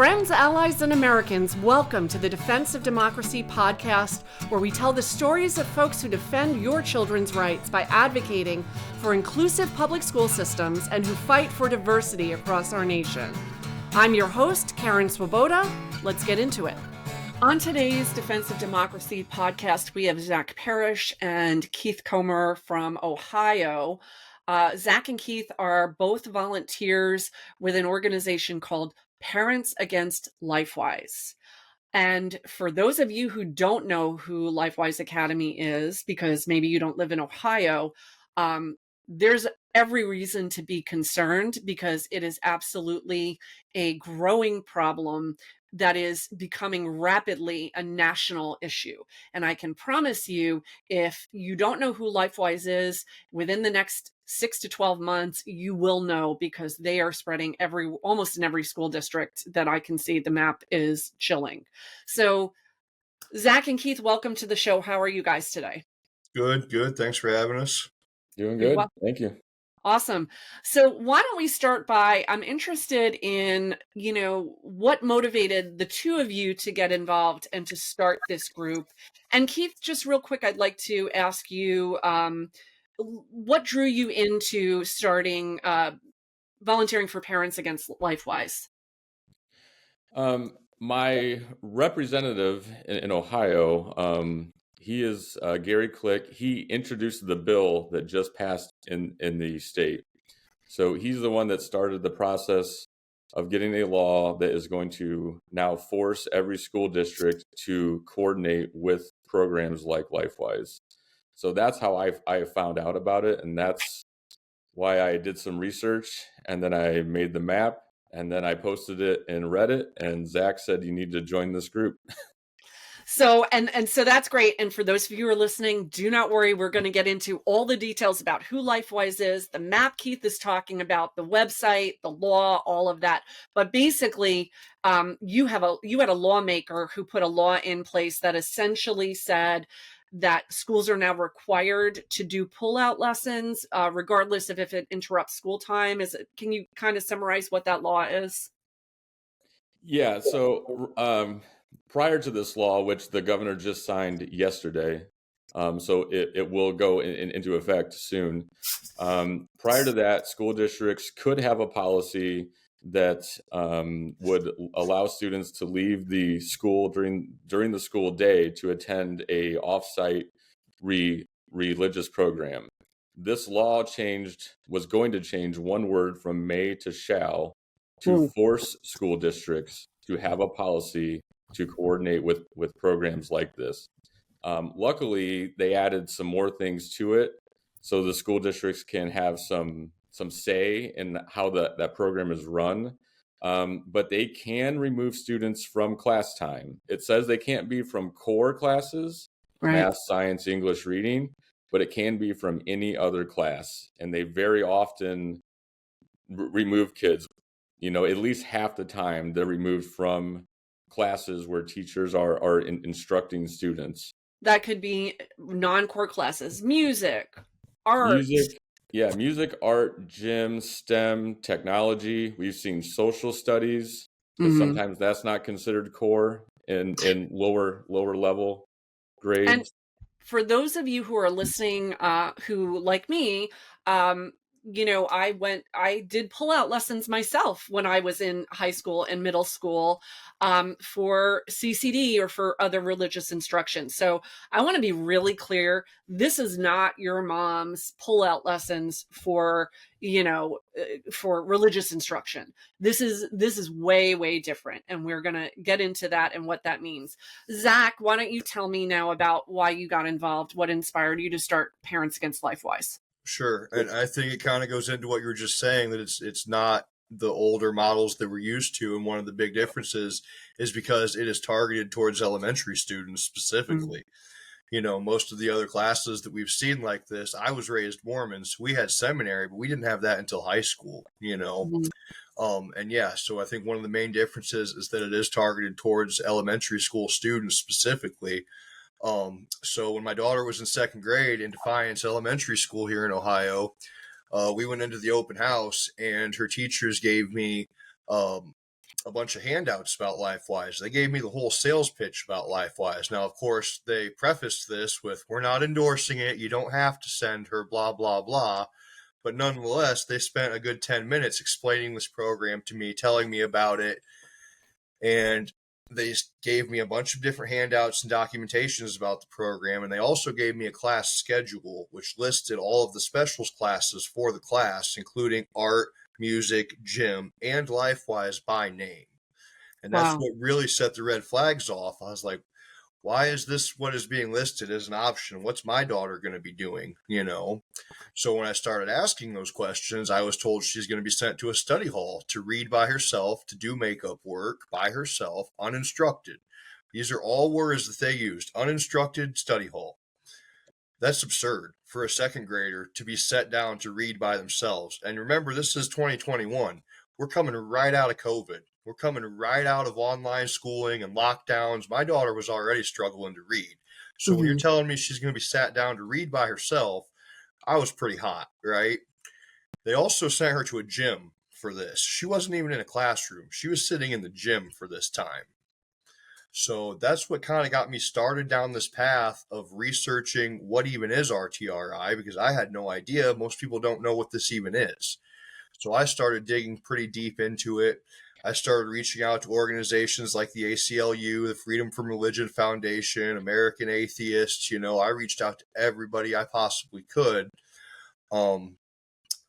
Friends, allies, and Americans, welcome to the Defense of Democracy podcast, where we tell the stories of folks who defend your children's rights by advocating for inclusive public school systems and who fight for diversity across our nation. I'm your host, Karen Swoboda. Let's get into it. On today's Defense of Democracy podcast, we have Zach Parrish and Keith Comer from Ohio. Zach and Keith are both volunteers with an organization called Parents Against LifeWise. And for those of you who don't know who LifeWise Academy is, because maybe you don't live in Ohio, there's every reason to be concerned because it is absolutely a growing problem that is becoming rapidly a national issue. And I can promise you, if you don't know who LifeWise is, within the next 6 to 12 months, you will know because they are spreading almost in every school district that I can see. The map is chilling. So Zach and Keith, welcome to the show. How are you guys today? Good. Thanks for having us. Doing good. Thank you. Awesome. So why don't we start by, I'm interested in, what motivated the two of you to get involved and to start this group. And Keith, just real quick, I'd like to ask you, what drew you into starting volunteering for Parents Against LifeWise? My representative in Ohio, he is Gary Click. He introduced the bill that just passed in the state. So he's the one that started the process of getting a law that is going to now force every school district to coordinate with programs like LifeWise. So that's how I found out about it. And that's why I did some research. And then I made the map. And then I posted it in Reddit. And Zach said, you need to join this group. So, and so that's great. And for those of you who are listening, do not worry. We're going to get into all the details about who LifeWise is, the map Keith is talking about, the website, the law, all of that. But basically, you had a lawmaker who put a law in place that essentially said that schools are now required to do pull-out lessons, regardless of if it interrupts school time. Can you kind of summarize what that law is? Yeah. So, prior to this law, which the governor just signed yesterday, so it will go into effect soon. Prior to that, school districts could have a policy that would allow students to leave the school during the school day to attend a offsite religious program. This law was going to change one word from may to shall to force school districts to have a policy to coordinate with programs like this. Luckily, they added some more things to it, so the school districts can have some say in how that program is run. But they can remove students from class time. It says they can't be from core classes, right, math, science, English, reading, but it can be from any other class. And they very often remove kids, at least half the time they're removed from classes where teachers are instructing students. That could be non-core classes, music, art. Music, art, gym, STEM, technology. We've seen social studies, but sometimes that's not considered core in lower level grades. And for those of you who are listening, who like me, I did pull out lessons myself when I was in high school and middle school for CCD or for other religious instruction. So I want to be really clear. This is not your mom's pull out lessons for religious instruction. This is way, way different. And we're going to get into that and what that means. Zach, why don't you tell me now about why you got involved? What inspired you to start Parents Against LifeWise? Sure. And I think it kind of goes into what you were just saying, that it's not the older models that we're used to. And one of the big differences is because it is targeted towards elementary students specifically. Most of the other classes that we've seen like this, I was raised Mormon, so we had seminary, but we didn't have that until high school, so I think one of the main differences is that it is targeted towards elementary school students specifically. So when my daughter was in second grade in Defiance Elementary School here in Ohio, we went into the open house and her teachers gave me a bunch of handouts about LifeWise. They gave me the whole sales pitch about LifeWise. Now, of course, they prefaced this with, we're not endorsing it. You don't have to send her, blah, blah, blah. But nonetheless, they spent a good 10 minutes explaining this program to me, telling me about it. And they gave me a bunch of different handouts and documentations about the program. And they also gave me a class schedule, which listed all of the specials classes for the class, including art, music, gym, and LifeWise by name. And that's Wow. what really set the red flags off. I was like, why is this what is being listed as an option? What's my daughter going to be doing? So when I started asking those questions, I was told she's going to be sent to a study hall to read by herself, to do makeup work by herself, uninstructed. These are all words that they used: uninstructed, study hall. That's absurd for a second grader to be set down to read by themselves. And remember, this is 2021. We're coming right out of COVID. We're coming right out of online schooling and lockdowns. My daughter was already struggling to read. So when you're telling me she's going to be sat down to read by herself, I was pretty hot, right? They also sent her to a gym for this. She wasn't even in a classroom. She was sitting in the gym for this time. So that's what kind of got me started down this path of researching what even is RTRI, because I had no idea. Most people don't know what this even is. So I started digging pretty deep into it. I started reaching out to organizations like the ACLU, the Freedom from Religion Foundation, American Atheists. I reached out to everybody I possibly could.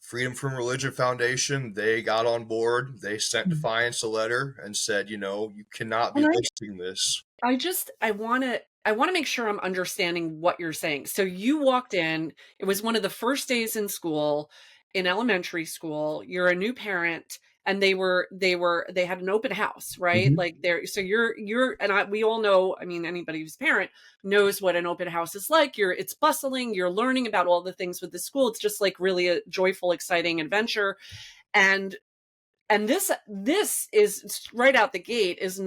Freedom from Religion Foundation, they got on board. They sent Defiance a letter and said, you cannot be listing this. I want to make sure I'm understanding what you're saying. So you walked in, it was one of the first days in school, in elementary school. You're a new parent, and they had an open house, right? Like so we all know, I mean, anybody who's a parent knows what an open house is like. It's bustling, you're learning about all the things with the school. It's just like really a joyful, exciting adventure. And this is right out the gate is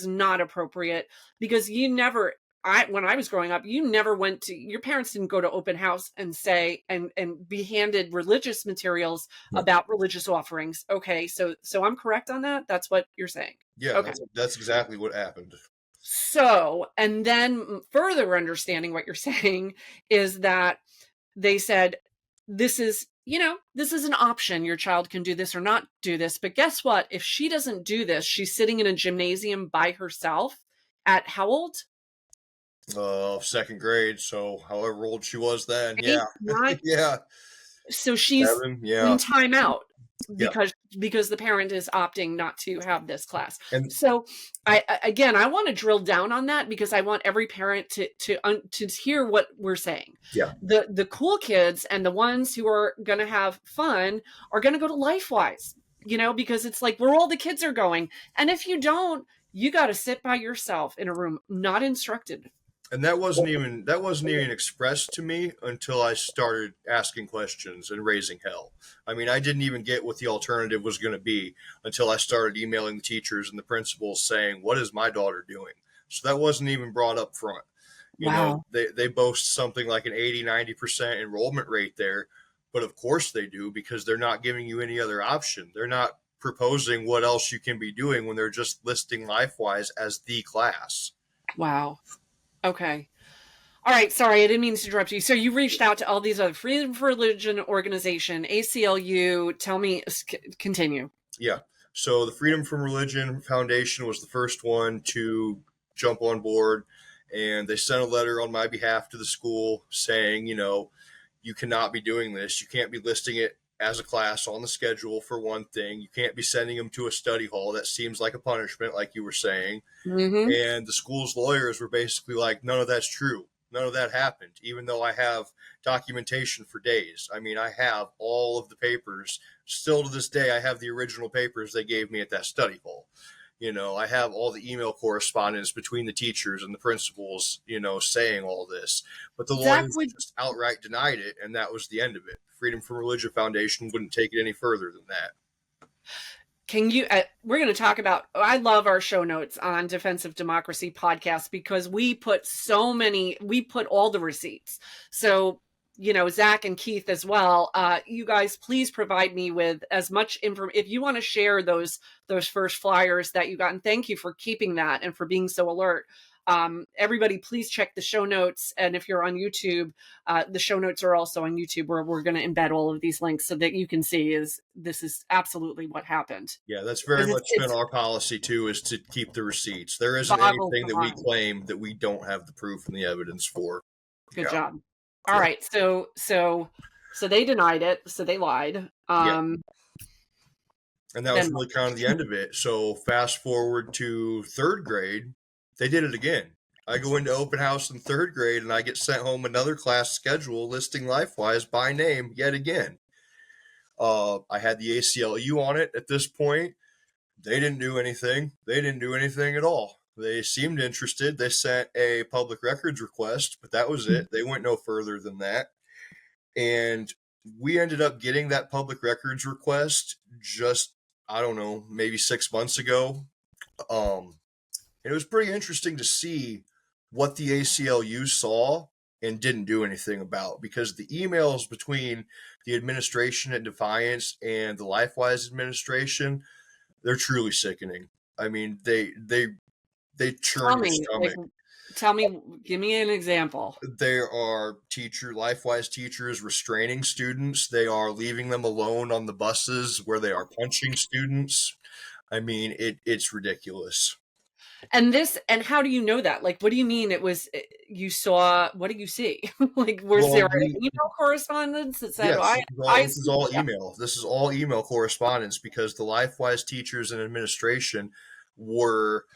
not appropriate, because when I was growing up, you never went to, your parents didn't go to open house and say, and be handed religious materials about religious offerings. Okay. So I'm correct on that. That's what you're saying. Yeah, okay. That's exactly what happened. So, and then further understanding what you're saying is that they said, this is an option. Your child can do this or not do this. But guess what? If she doesn't do this, she's sitting in a gymnasium by herself at how old? Second grade. So however old she was then. 8, Yeah. 9? Yeah. So she's 7, in timeout Yep. because the parent is opting not to have this class. And so I want to drill down on that, because I want every parent to hear what we're saying. Yeah. The cool kids and the ones who are going to have fun are going to go to LifeWise, because it's like where all the kids are going. And if you don't, you got to sit by yourself in a room, not instructed. And that wasn't even expressed to me until I started asking questions and raising hell. I mean, I didn't even get what the alternative was going to be until I started emailing the teachers and the principals saying, what is my daughter doing? So that wasn't even brought up front. They boast something like an 80-90% enrollment rate there, but of course they do, because they're not giving you any other option. They're not proposing what else you can be doing when they're just listing LifeWise as the class. Wow. Okay. All right. Sorry, I didn't mean to interrupt you. So you reached out to all these other Freedom for Religion organization, ACLU. Tell me, continue. Yeah. So the Freedom from Religion Foundation was the first one to jump on board, and they sent a letter on my behalf to the school saying, you cannot be doing this. You can't be listing it as a class on the schedule, for one thing. You can't be sending them to a study hall. That seems like a punishment, like you were saying. And the school's lawyers were basically like, none of that's true. None of that happened, even though I have documentation for days. I mean, I have all of the papers. Still to this day, I have the original papers they gave me at that study hall. I have all the email correspondence between the teachers and the principals, saying all this. But the lawyers just outright denied it, and that was the end of it. Freedom from Religion Foundation wouldn't take it any further than that. Can you, we're going to talk about, I love our show notes on Defense of Democracy podcast, because we put all the receipts. So, Zach and Keith as well. You guys, please provide me with as much information. If you want to share those first flyers that you got, and thank you for keeping that and for being so alert. Everybody, please check the show notes. And if you're on YouTube, the show notes are also on YouTube, where we're going to embed all of these links so that you can see this is absolutely what happened. Yeah, that's very much been our policy too, is to keep the receipts. There isn't anything that we claim that we don't have the proof and the evidence for. Good job. All right. So they denied it. So they lied. And that was really kind of the end of it. So fast forward to third grade, they did it again. I go into open house in third grade and I get sent home another class schedule listing LifeWise by name yet again. I had the ACLU on it at this point. They didn't do anything. They didn't do anything at all. They seemed interested. They sent a public records request, but that was it. They went no further than that. And we ended up getting that public records request just, I don't know, maybe 6 months ago. It was pretty interesting to see what the ACLU saw and didn't do anything about, because the emails between the administration at Defiance and the LifeWise administration, they're truly sickening. I mean, they churn your stomach. Tell me, give me an example. There are LifeWise teachers restraining students. They are leaving them alone on the buses where they are punching students. I mean, it's ridiculous. And how do you know that? Like, what do you mean you saw, what did you see? Like, there an email correspondence that said, this is all email. This is all email correspondence, because the LifeWise teachers and administration were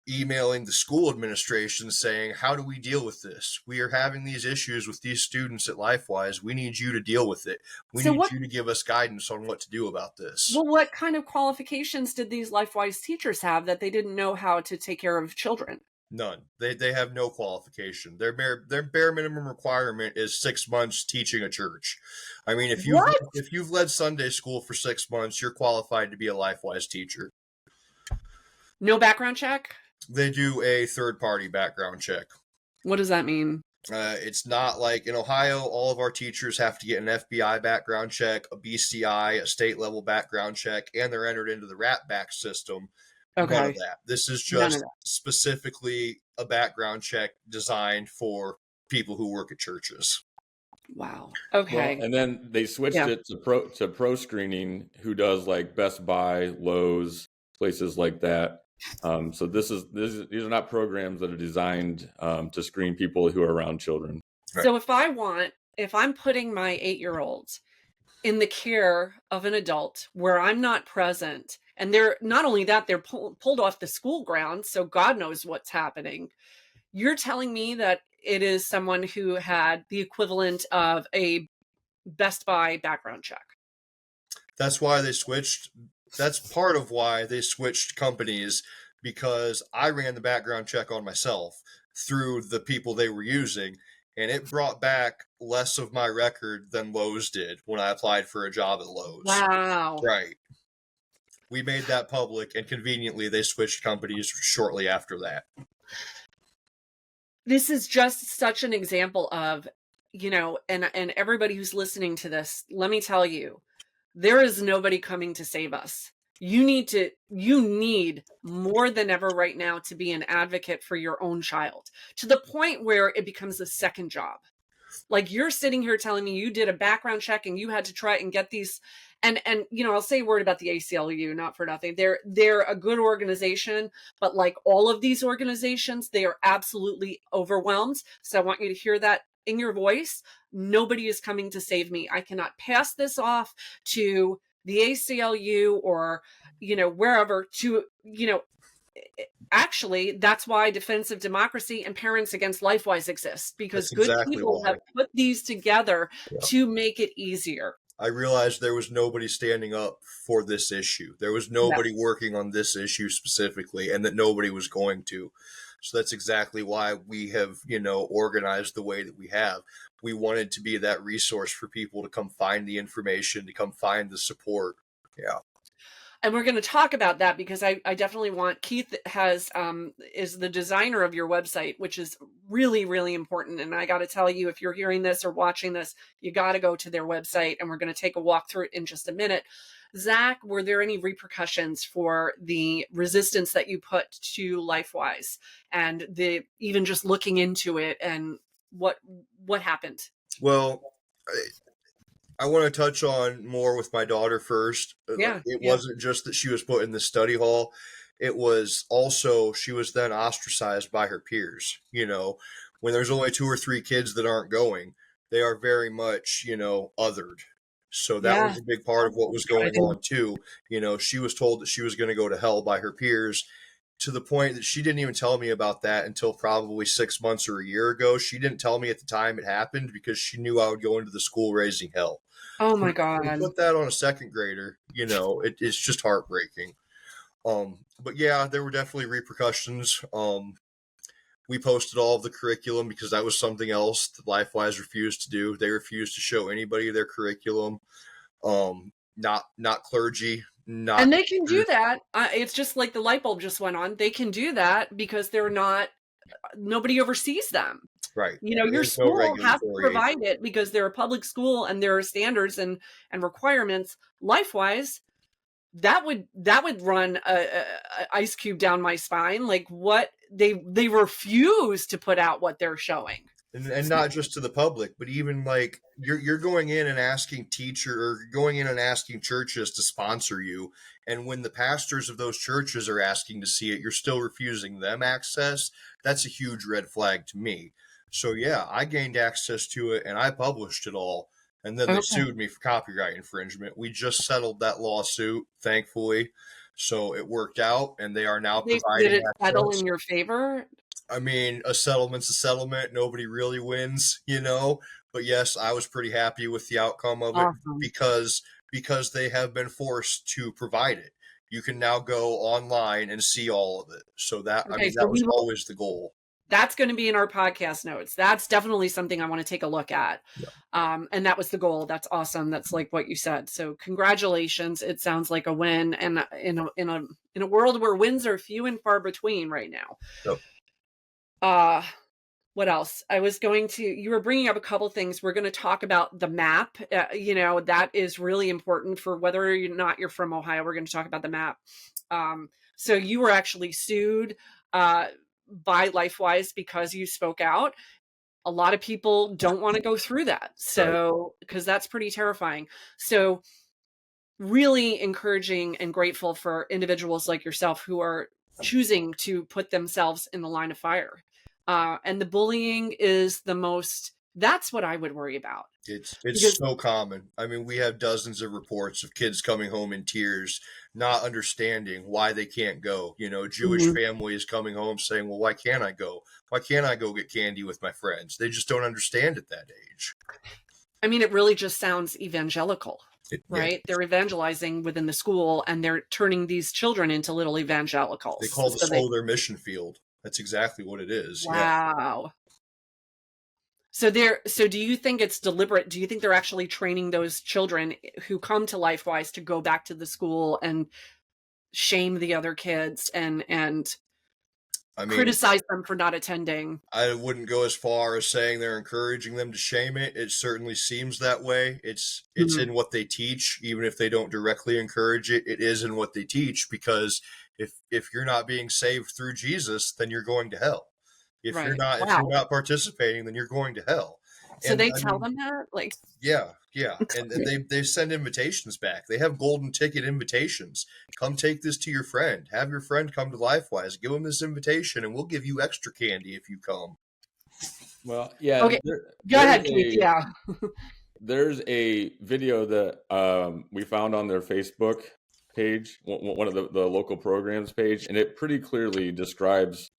emailing the school administration saying, how do we deal with this? We are having these issues with these students at LifeWise. We need you to deal with it. We need you to give us guidance on what to do about this. Well, what kind of qualifications did these LifeWise teachers have that they didn't know how to take care of children? None. They have no qualification. Their bare minimum requirement is 6 months teaching a church. I mean, if you've led Sunday school for 6 months, you're qualified to be a LifeWise teacher. No background check? They do a third-party background check. What does that mean? It's not like in Ohio, all of our teachers have to get an FBI background check, a BCI, a state-level background check, and they're entered into the RAP-BAC system. Okay. None of that. This is just specifically a background check designed for people who work at churches. Wow. Okay. Well, and then they switched it to pro screening, who does like Best Buy, Lowe's, places like that. So these are not programs that are designed to screen people who are around children. Right. So if I'm putting my 8-year-old in the care of an adult where I'm not present, and they're not only that, they're pulled off the school grounds, so God knows what's happening. You're telling me that it is someone who had the equivalent of a Best Buy background check. That's why they switched. That's part of why they switched companies, because I ran the background check on myself through the people they were using, and it brought back less of my record than Lowe's did when I applied for a job at Lowe's. Wow. Right. We made that public, and conveniently they switched companies shortly after that. This is just such an example of, and everybody who's listening to this, let me tell you, there is nobody coming to save us. You need more than ever right now to be an advocate for your own child, to the point where it becomes a second job. Like, you're sitting here telling me you did a background check and you had to try and get these. And I'll say a word about the ACLU, not for nothing. They're a good organization, but like all of these organizations, they are absolutely overwhelmed. So I want you to hear that in your voice. Nobody is coming to save me. I cannot pass this off to the ACLU or, wherever to, actually, that's why Defense of Democracy and Parents Against LifeWise exists, because good people have put these together to make it easier. I realized there was nobody standing up for this issue. There was nobody working on this issue specifically, and that nobody was going to. So that's exactly why we have, organized the way that we have. We wanted to be that resource for people to come find the information, to come find the support. Yeah. And we're going to talk about that because I definitely want, Keith has, is the designer of your website, which is really, really important. And I got to tell you, if you're hearing this or watching this, you got to go to their website, and we're going to take a walk through it in just a minute. Zach, were there any repercussions for the resistance that you put to LifeWise and the, even just looking into it, and what happened? Well, I want to touch on more with my daughter first. Yeah. It Yeah. wasn't just that she was put in the study hall. It was also she was then ostracized by her peers. When there's only 2 or 3 kids that aren't going, they are very much, othered. So that Yeah. was a big part of what was going on too. She was told that she was going to go to hell by her peers, to the point that she didn't even tell me about that until probably 6 months or a year ago. She didn't tell me at the time it happened because she knew I would go into the school raising hell. Oh my To God. put that on a second grader, it's just heartbreaking. But yeah, there were definitely repercussions. We posted all of the curriculum because that was something else that LifeWise refused to do. They refused to show anybody their curriculum. Not clergy, not. And they can do that. It's just like the light bulb just went on. They can do that because they're not, nobody oversees them. Right. Your There's no school has to regulatory provide it because they're a public school and there are standards and requirements. LifeWise, that would run a ice cube down my spine. Like, what they refuse to put out what they're showing. And not just to the public, but even like you're going in and asking churches to sponsor you, and when the pastors of those churches are asking to see it, you're still refusing them access. That's a huge red flag to me. So yeah, I gained access to it and I published it all, and then they sued me for copyright infringement. We just settled that lawsuit, thankfully, so it worked out, and they are now providing Did it settle access. in your favor? I mean, a settlement's a settlement. Nobody really wins, But yes, I was pretty happy with the outcome of it. Awesome. because they have been forced to provide it. You can now go online and see all of it. So that that was always the goal. That's going to be in our podcast notes. That's definitely something I want to take a look at. Yeah. And that was the goal. That's awesome. That's like what you said. So congratulations. It sounds like a win, and in a world where wins are few and far between right now. Yep. What else? You were bringing up a couple things. We're going to talk about the map. That is really important for whether or not you're from Ohio. We're going to talk about the map. So you were actually sued by LifeWise because you spoke out. A lot of people don't want to go through that. So, because that's pretty terrifying. So really encouraging and grateful for individuals like yourself who are choosing to put themselves in the line of fire. And the bullying is that's what I would worry about. It's so common. I mean, we have dozens of reports of kids coming home in tears, not understanding why they can't go. Jewish families coming home saying, well, why can't I go? Why can't I go get candy with my friends? They just don't understand at that age. I mean, it really just sounds evangelical, right? Yeah. They're evangelizing within the school, and they're turning these children into little evangelicals. They call the school their mission field. That's exactly what it is. Wow. Yeah. So do you think it's deliberate? Do you think they're actually training those children who come to LifeWise to go back to the school and shame the other kids and criticize them for not attending? I wouldn't go as far as saying they're encouraging them to shame it. It certainly seems that way. It's in what they teach, even if they don't directly encourage it. It is in what they teach, because if you're not being saved through Jesus, then you're going to hell. If you're not participating, then you're going to hell. So they tell them that? Like, yeah. And they send invitations back. They have golden ticket invitations. Come take this to your friend. Have your friend come to LifeWise. Give them this invitation, and we'll give you extra candy if you come. Well, yeah. Okay. Go ahead, Keith. Yeah. There's a video that we found on their Facebook page, one of the local programs page, and it pretty clearly describes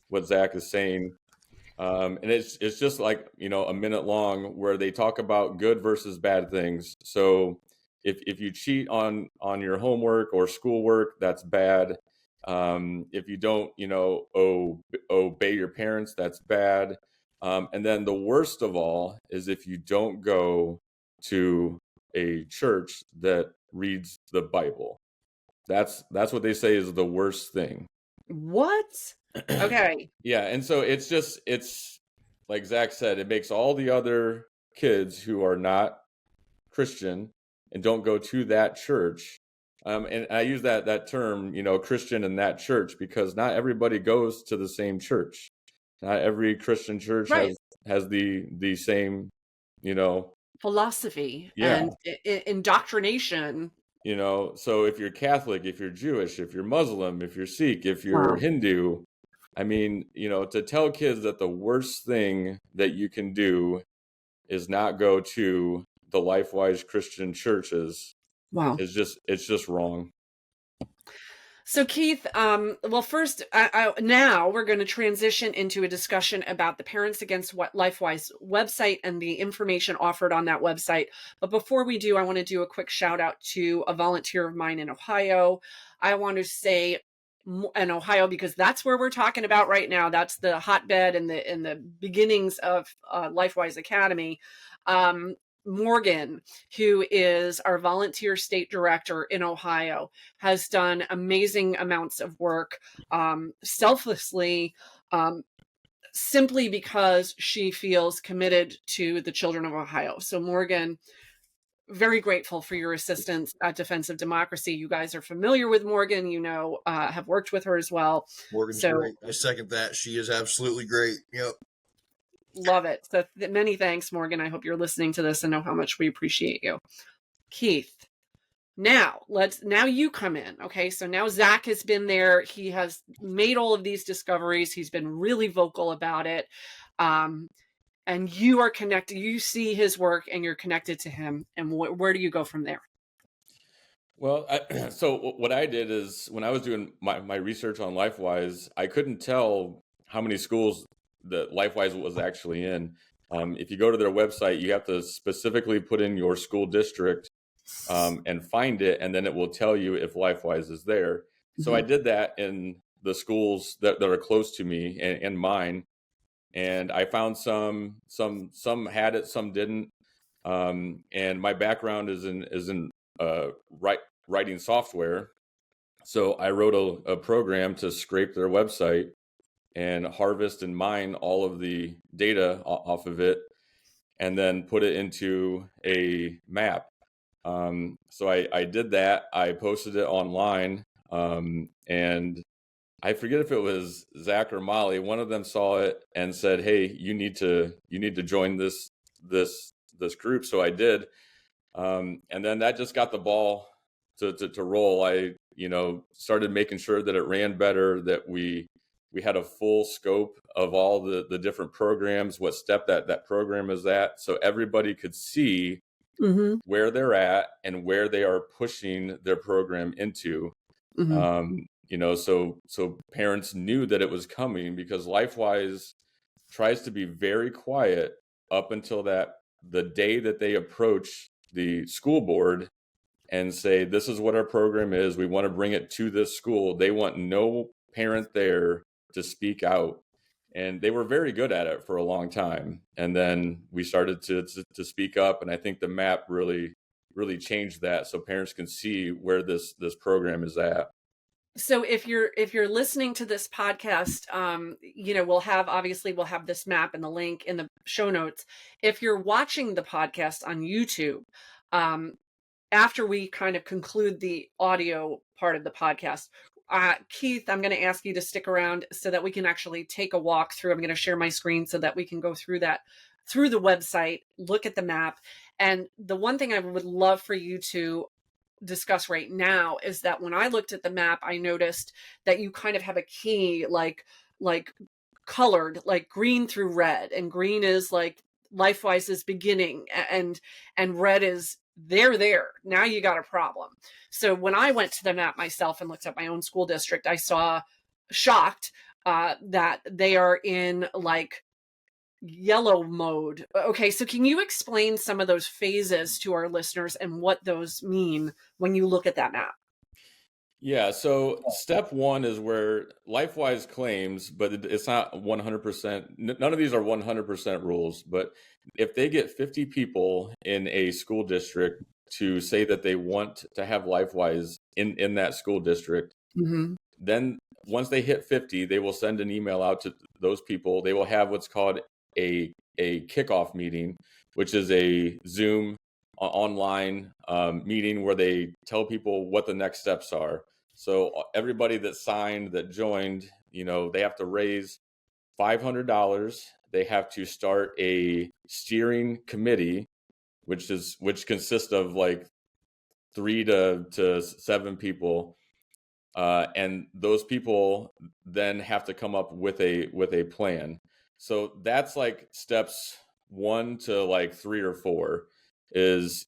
what Zach is saying. And it's just like, a minute long, where they talk about good versus bad things. So if you cheat on your homework or schoolwork, that's bad. If you don't, obey your parents, that's bad. And then the worst of all is if you don't go to a church that reads the Bible. That's what they say is the worst thing. What? Okay. Yeah, and so it's like Zach said, it makes all the other kids who are not Christian and don't go to that church. And I use that term, Christian in that church, because not everybody goes to the same church. Not every Christian church Right. has the same, Philosophy yeah. and indoctrination. So if you're Catholic, if you're Jewish, if you're Muslim, if you're Sikh, if you're Wow. Hindu, I mean, to tell kids that the worst thing that you can do is not go to the LifeWise Christian churches Wow. it's just wrong. So Keith, well, first, now we're going to transition into a discussion about the Parents Against What LifeWise website and the information offered on that website. But before we do, I want to do a quick shout out to a volunteer of mine in Ohio. I want to say in Ohio, because that's where we're talking about right now. That's the hotbed and the beginnings of LifeWise Academy. Morgan, who is our volunteer state director in Ohio, has done amazing amounts of work selflessly, simply because she feels committed to the children of Ohio. So Morgan, very grateful for your assistance at Defense of Democracy. You guys are familiar with Morgan, have worked with her as well. Morgan's great. I second that. She is absolutely great. Yep. Love it. So many thanks, Morgan. I hope you're listening to this and know how much we appreciate you. Keith, now you come in. Okay. So now Zach has been there. He has made all of these discoveries. He's been really vocal about it. And you are connected. You see his work and you're connected to him. And where do you go from there? Well, so what I did is when I was doing my research on LifeWise, I couldn't tell how many schools that LifeWise was actually in. If you go to their website, you have to specifically put in your school district and find it, and then it will tell you if LifeWise is there. Mm-hmm. So I did that in the schools that are close to me and mine, and I found some had it, some didn't. And my background is in writing software, so I wrote a program to scrape their website and harvest and mine all of the data off of it, and then put it into a map. So I did that. I posted it online, and I forget if it was Zach or Molly. One of them saw it and said, "Hey, you need to join this group." So I did, and then that just got the ball to roll. I started making sure that it ran better, that we had a full scope of all the different programs, what step that program is at, so everybody could see mm-hmm. where they're at and where they are pushing their program into. Mm-hmm. So parents knew that it was coming, because LifeWise tries to be very quiet up until the day that they approach the school board and say, this is what our program is. We want to bring it to this school. They want no parent there to speak out. And they were very good at it for a long time. And then we started to speak up. And I think the map really, really changed that, so parents can see where this program is at. So if you're listening to this podcast, we'll have this map and the link in the show notes. If you're watching the podcast on YouTube, after we kind of conclude the audio part of the podcast, Keith, I'm going to ask you to stick around so that we can actually take a walk through. I'm going to share my screen so that we can go through the website, look at the map. And the one thing I would love for you to discuss right now is that when I looked at the map, I noticed that you kind of have a key like colored, like green through red, and green is like LifeWise's beginning, and red is there. Now you got a problem. So when I went to the map myself and looked at my own school district, I saw, shocked, that they are in like yellow mode. Okay, so can you explain some of those phases to our listeners and what those mean when you look at that map? Yeah, so step one is where LifeWise claims, but it's not 100%. None of these are 100% rules, but if they get 50 people in a school district to say that they want to have LifeWise in that school district. Mm-hmm. Then once they hit 50, they will send an email out to those people. They will have what's called a kickoff meeting, which is a Zoom online meeting where they tell people what the next steps are. So everybody that signed, that joined, they have to raise $500. They have to start a steering committee, which consists of like 3 to 7 people, and those people then have to come up with a plan. So that's like steps 1 to like 3 or 4. Is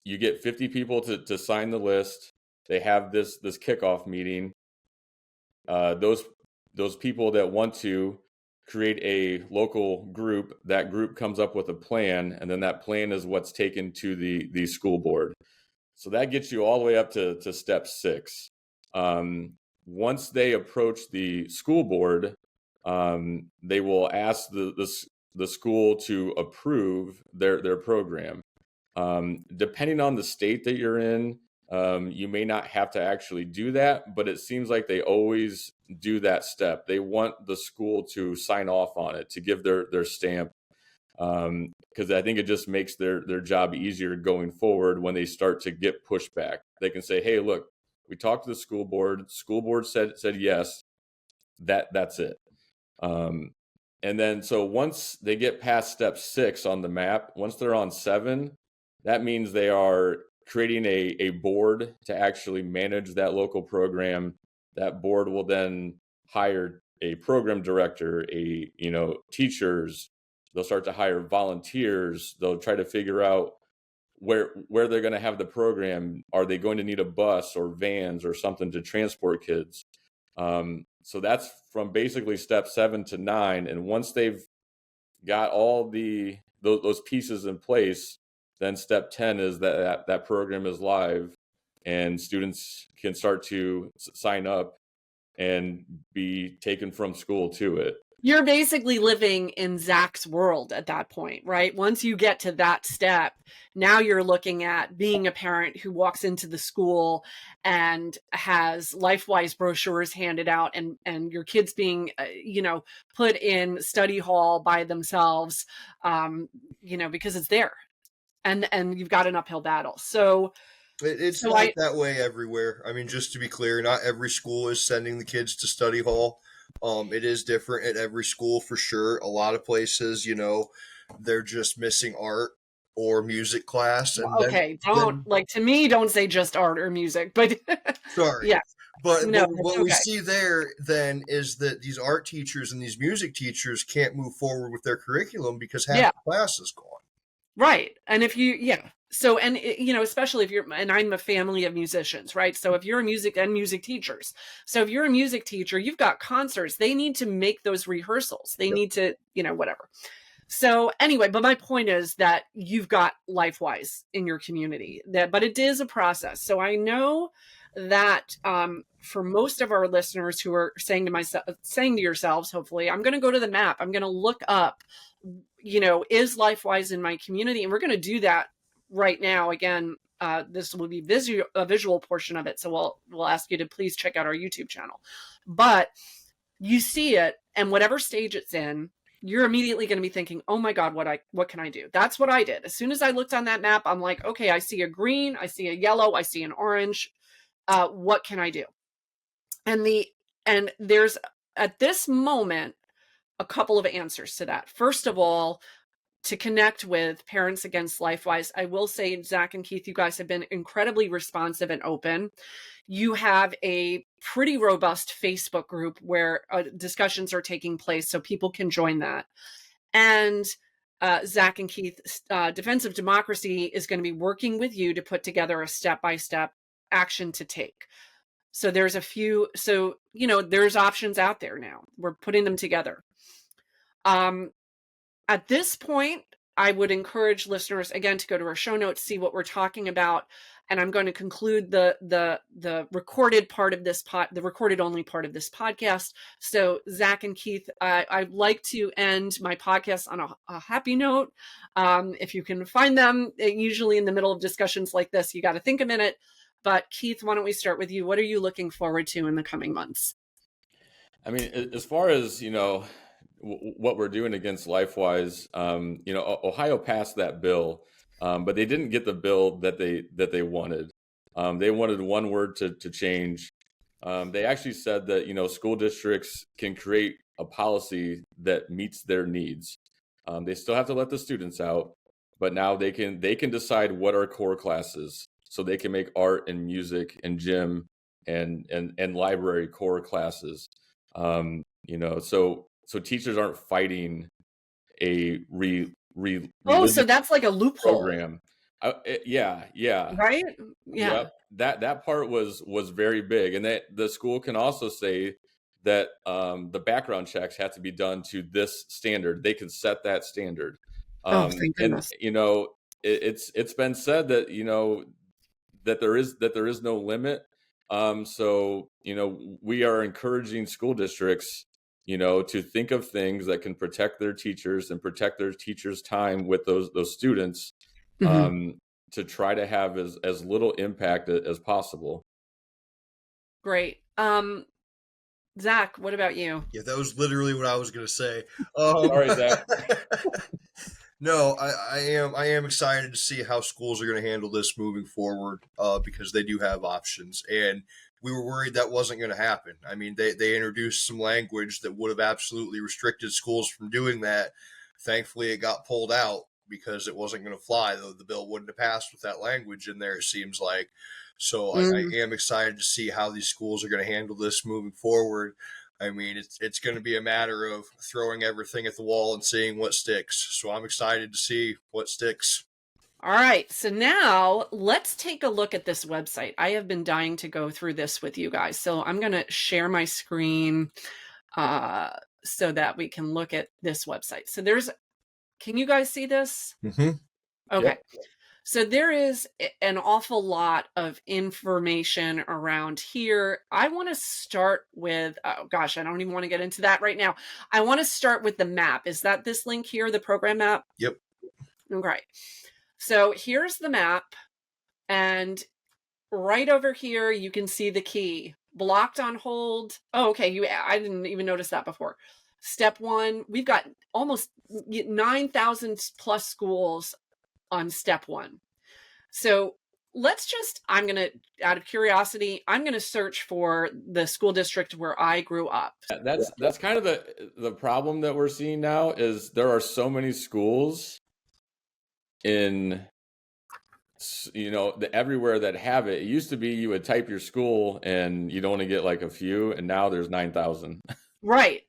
you get 50 people to sign the list. They have this kickoff meeting. Those people that want to create a local group, that group comes up with a plan, and then that plan is what's taken to the school board. So that gets you all the way up to step 6. Once they approach the school board, they will ask the school to approve their program. Depending on the state that you're in, you may not have to actually do that, but it seems like they always do that step. They want the school to sign off on it, to give their stamp, because I think it just makes their job easier going forward when they start to get pushback. They can say, hey, look, we talked to the school board. School board said yes. That's it. And then so once they get past step 6 on the map, once they're on 7, that means they are creating a board to actually manage that local program. That board will then hire a program director, teachers. They'll start to hire volunteers. They'll try to figure out where they're going to have the program. Are they going to need a bus or vans or something to transport kids? So that's from basically step 7 to 9. And once they've got all those pieces in place, then step 10 is that program is live and students can start to sign up and be taken from school to it. You're basically living in Zach's world at that point, right? Once you get to that step, now you're looking at being a parent who walks into the school and has LifeWise brochures handed out, and your kids being, put in study hall by themselves, because it's there, and you've got an uphill battle. So it's not that way everywhere. I mean, just to be clear, not every school is sending the kids to study hall. It is different at every school for sure. A lot of places, they're just missing art or music class. And to me, don't say just art or music, but sorry. Yeah. But what we see there then is that these art teachers and these music teachers can't move forward with their curriculum because half the class is gone. Right. And if so, and especially if and I'm a family of musicians, right? So if you're a music teachers, so if you're a music teacher, you've got concerts, they need to make those rehearsals. They need to, whatever. So anyway, but my point is that you've got LifeWise in your community, but it is a process. So I know that for most of our listeners who are saying to yourselves, hopefully, I'm going to go to the map. I'm going to look up, is LifeWise in my community? And we're going to do that right now. Again, this will be a visual portion of it. So we'll ask you to please check out our YouTube channel. But you see it, and whatever stage it's in, you're immediately going to be thinking, oh my God, what can I do? That's what I did. As soon as I looked on that map, I'm like, okay, I see a green, I see a yellow, I see an orange. What can I do? And there's at this moment a couple of answers to that. First of all, to connect with Parents Against LifeWise, I will say, Zach and Keith, you guys have been incredibly responsive and open. You have a pretty robust Facebook group where discussions are taking place, so people can join that. And Zach and Keith, Defense of Democracy is going to be working with you to put together a step-by-step action to take. So there's there's options out there now. We're putting them together. At this point, I would encourage listeners, again, to go to our show notes, see what we're talking about. and I'm going to conclude the recorded part of this the recorded only part of this podcast. So Zach and Keith, I'd like to end my podcast on a happy note. If you can find them, usually in the middle of discussions like this, you got to think a minute. But Keith, why don't we start with you? What are you looking forward to in the coming months? I mean, as far as, what we're doing against LifeWise, Ohio passed that bill, but they didn't get the bill that they wanted. They wanted one word to change. They actually said that, school districts can create a policy that meets their needs. They still have to let the students out, but now they can decide what are core classes. So they can make art and music and gym and library core classes. So teachers aren't fighting a So that's like a loophole program. Yeah. Right? Yeah. Yep. That part was very big, and that the school can also say that the background checks have to be done to this standard. They can set that standard. Thank goodness. And it's been said that that there is no limit. So we are encouraging school districts to think of things that can protect their teachers and protect their teachers' time with those students, to try to have as little impact as possible. Great. Zach, what about you? Yeah, that was literally what I was going to say. Sorry, Zach. No, I am excited to see how schools are going to handle this moving forward, because they do have options, and we were worried that wasn't going to happen. I mean, they introduced some language that would have absolutely restricted schools from doing that. Thankfully, it got pulled out because it wasn't going to fly, though the bill wouldn't have passed with that language in there, it seems like. So I am excited to see how these schools are going to handle this moving forward. I mean, it's going to be a matter of throwing everything at the wall and seeing what sticks. So I'm excited to see what sticks. All right. So now let's take a look at this website. I have been dying to go through this with you guys. So I'm going to share my screen so that we can look at this website. So can you guys see this? Mm-hmm. Okay. Yep. So there is an awful lot of information around here. I want to start with, oh gosh, I don't even want to get into that right now. I want to start with the map. Is that this link here, the program map? Yep. Okay. So here's the map. And right over here, you can see the key. Blocked on hold. Oh, okay. I didn't even notice that before. Step 1, we've got almost 9,000 plus schools on step 1. So I'm going to, out of curiosity, I'm going to search for the school district where I grew up. That's kind of the problem that we're seeing now is there are so many schools in, everywhere that have it. It used to be you would type your school and you'd only get like a few, and now there's 9,000. Right.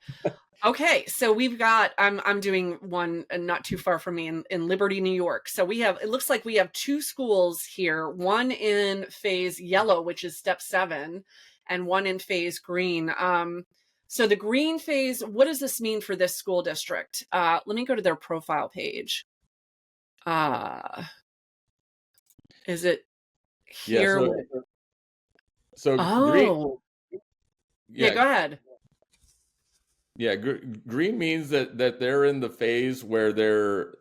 Okay, so we've got, I'm doing one not too far from me in Liberty, New York. So it looks like we have 2 schools here, one in phase yellow, which is step 7, and one in phase green. So the green phase, what does this mean for this school district? Let me go to their profile page. Is it here? Yeah, so green. Yeah, go ahead. Yeah, green means that they're in the phase where they're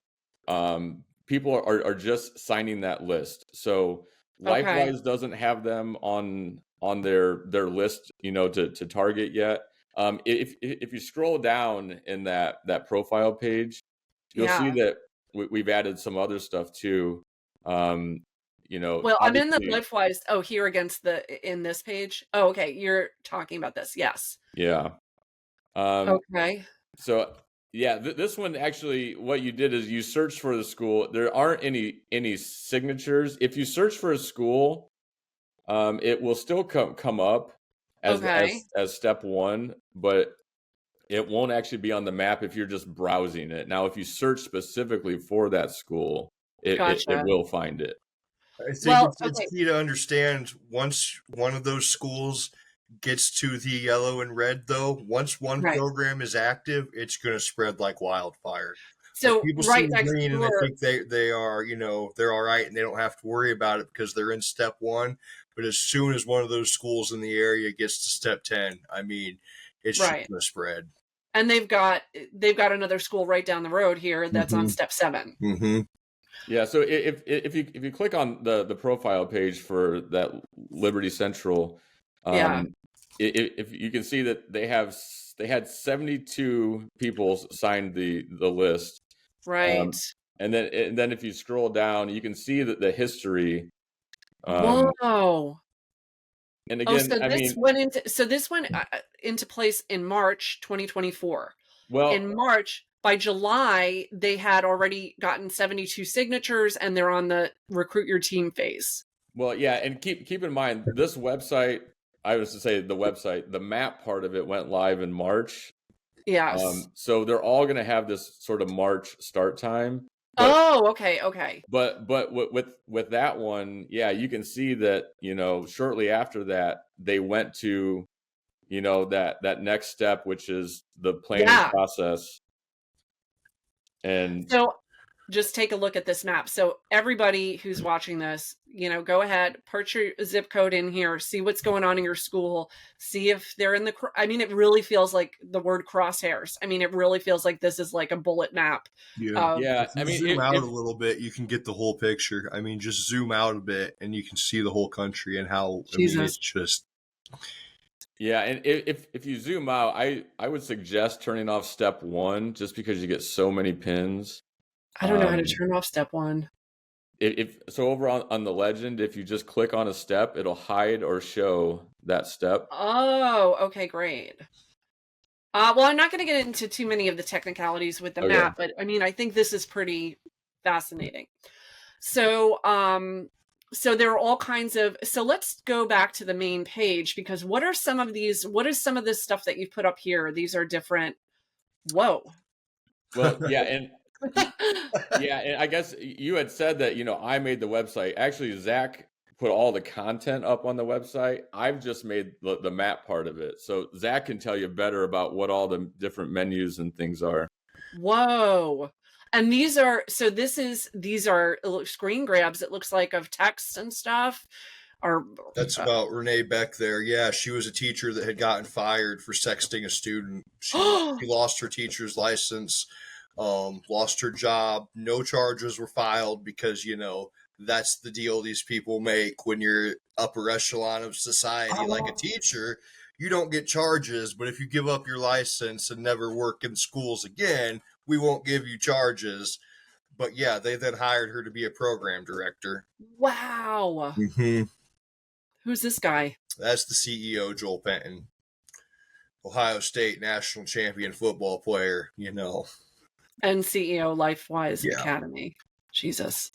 people are just signing that list. So LifeWise doesn't have them on their list, to target yet. If you scroll down in that profile page, you'll see that we've added some other stuff too. Well, I'm in the LifeWise. Oh, here in this page. Oh, okay. You're talking about this. Yes. Yeah. Okay. So yeah, this one actually, what you did is you searched for the school. There aren't any signatures. If you search for a school, it will still come up as step 1, but it won't actually be on the map if you're just browsing it. Now, if you search specifically for that school, it will find it. I think it's key to understand once one of those schools gets to the yellow and red, though, once one program is active, it's going to spread like wildfire. But So people see right the next green and they door. think they are, they're all right and they don't have to worry about it because they're in step one. But as soon as one of those schools in the area gets to step 10, I mean, it's just Right. going to spread. And they've got another school right down the road here that's on step 7. Mm-hmm. Yeah, so if you click on the profile page for that Liberty Central, Yeah. if you can see that they had 72 people signed the list, Right. and then if you scroll down, you can see that the history. Whoa. And Oh, again, I mean, this went into place in March 2024. well, In March, by July, they had already gotten 72 signatures and they're on the recruit your team phase. well, yeah, and keep in mind this website. I was to say the website, the map part of it went live in March. Yes. So they're all going to have this sort of March start time. But Oh, okay. but with that one, yeah, you can see that, shortly after that, they went to, that next step, which is the planning Yeah. process. And So just take a look at this map. So everybody who's watching this, go ahead, put your zip code in here, see what's going on in your school, see if they're in it really feels like the word crosshairs. I mean, it really feels like this is like a bullet map. yeah, If you zoom out a little bit, you can get the whole picture. I mean, just zoom out a bit and you can see the whole country and how, Jesus. I mean, it's just. Yeah, and if you zoom out, I would suggest turning off step 1 just because you get so many pins. I don't know how to turn off step 1. If so, over on the legend, if you just click on a step, it'll hide or show that step. Oh, okay, great. Well, I'm not going to get into too many of the technicalities with the Okay. map, but I mean, I think this is pretty fascinating. So, so there are all kinds of, so let's go back to the main page, because what is some of this stuff that you've put up here? These are different. Whoa. Well, yeah, and I guess you had said that, I made the website. Actually, Zach put all the content up on the website. I've just made the map part of it. So Zach can tell you better about what all the different menus and things are. Whoa. And these are screen grabs, it looks like, of text and stuff. That's about Renee Beck there. Yeah, she was a teacher that had gotten fired for sexting a student. She lost her teacher's license, lost her job. No charges were filed because, that's the deal these people make when you're upper echelon of society. Like a teacher, you don't get charges, but if you give up your license and never work in schools again, we won't give you charges. But yeah, they then hired her to be a program director. Wow. Mm-hmm. Who's this guy? That's the CEO, Joel Penton, Ohio State national champion football player, And CEO, LifeWise Academy. Jesus.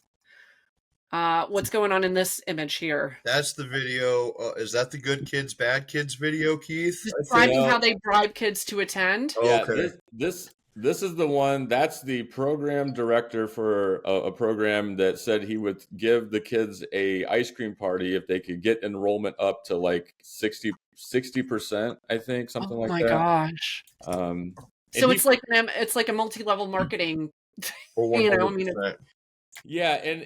What's going on in this image here? That's the video. Is that the Good Kids, Bad Kids video, Keith? Describing how they bribe kids to attend? Yeah, okay. This is the one. That's the program director for a program that said he would give the kids a ice cream party if they could get enrollment up to like 60%, I think, something like that. Oh my gosh. So it's like a multi-level marketing, Yeah, and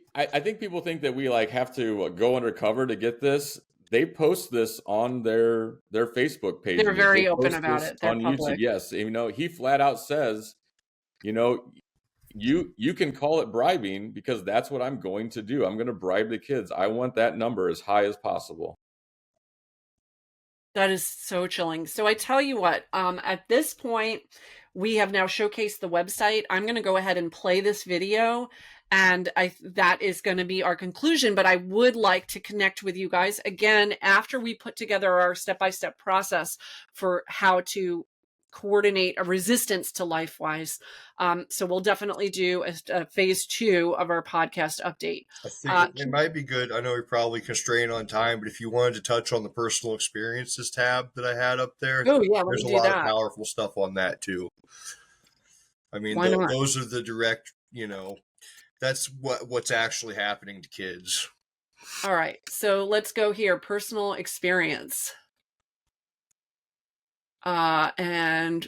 I think people think that we have to go undercover to get this. They post this on their Facebook page. They're very open about it. They're on public. YouTube. Yes, he flat out says, you can call it bribing because that's what I'm going to do. I'm going to bribe the kids. I want that number as high as possible. That is so chilling. So I tell you what, at this point, we have now showcased the website. I'm going to go ahead and play this video, and that is going to be our conclusion. But I would like to connect with you guys again after we put together our step-by-step process for how to coordinate a resistance to LifeWise. So we'll definitely do a phase 2 of our podcast update. I think it might be good. I know you're probably constrained on time, but if you wanted to touch on the personal experiences tab that I had up there, there's a lot of powerful stuff on that too. I mean, those are the direct, that's what's actually happening to kids. All right. So let's go here. Personal experience. And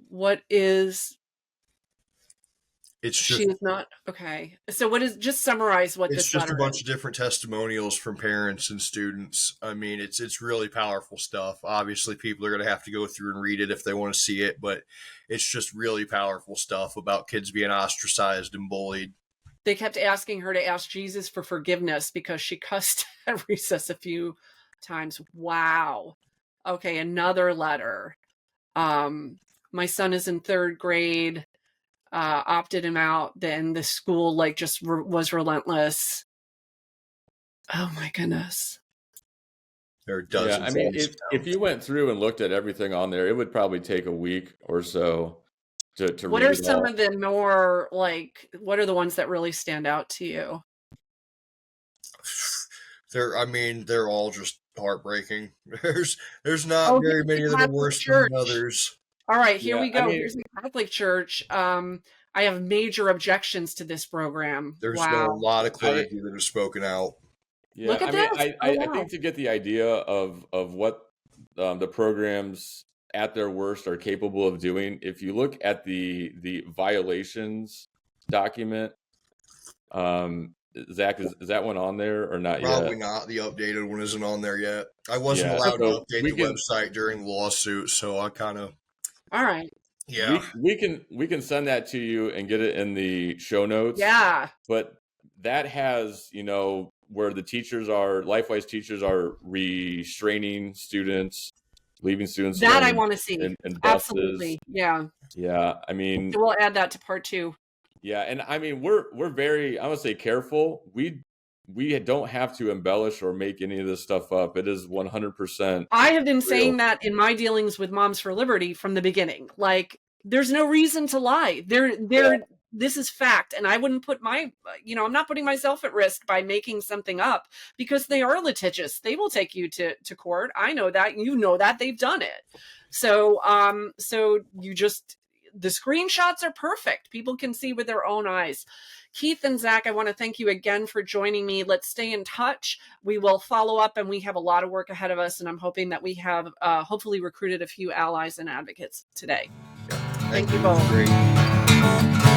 what is It's she just is not okay. So what is, just summarize what it's this just a letter bunch is. of different testimonials from parents and students. I mean, it's really powerful stuff. Obviously, people are going to have to go through and read it if they want to see it, but it's just really powerful stuff about kids being ostracized and bullied. They kept asking her to ask Jesus for forgiveness because she cussed at recess a few times. Wow. Okay, another letter. My son is in 3rd grade. Opted him out. Then the school just was relentless. Oh my goodness. There are Yeah, dozens I of mean, these if now. you went through and looked at everything on there, it would probably take a week or so to What read are it some all. of the more what are the ones that really stand out to you? I mean, they're all just heartbreaking. There's not Oh, very here's the many that are Catholic worse than Church. others. All right, here Yeah, we I go. mean, Here's the Catholic Church. I have major objections to this program. There's been a Wow. lot of I clergy that have spoken out. yeah, Look at I mean, this. I Oh, I I wow. think to get the idea of what the programs at their worst are capable of doing, if you look at the violations document, Zach, is that one on there or not Probably yet? not. The updated one isn't on there yet. I wasn't Yeah, allowed Okay. to so update the website during the lawsuit, so I kind of, All right. yeah. we can send that to you and get it in the show notes. Yeah. But that has, where the teachers are, LifeWise teachers are restraining students, leaving students That alone I want to see. in buses. Absolutely. Yeah. Yeah, I mean, So we'll add that to part 2. yeah, and I mean, we're very, I would say, careful. We don't have to embellish or make any of this stuff up. It is 100% I have been real. saying that in my dealings with Moms for Liberty from the beginning. There's no reason to lie. This is fact. And I wouldn't put I'm not putting myself at risk by making something up because they are litigious. They will take you to court. I know that. You know that. They've done it. So, the screenshots are perfect. People can see with their own eyes. Keith and Zach, I want to thank you again for joining me. Let's stay in touch. We will follow up, and we have a lot of work ahead of us, and I'm hoping that we have hopefully recruited a few allies and advocates today. Yeah. Thank you It was both. great.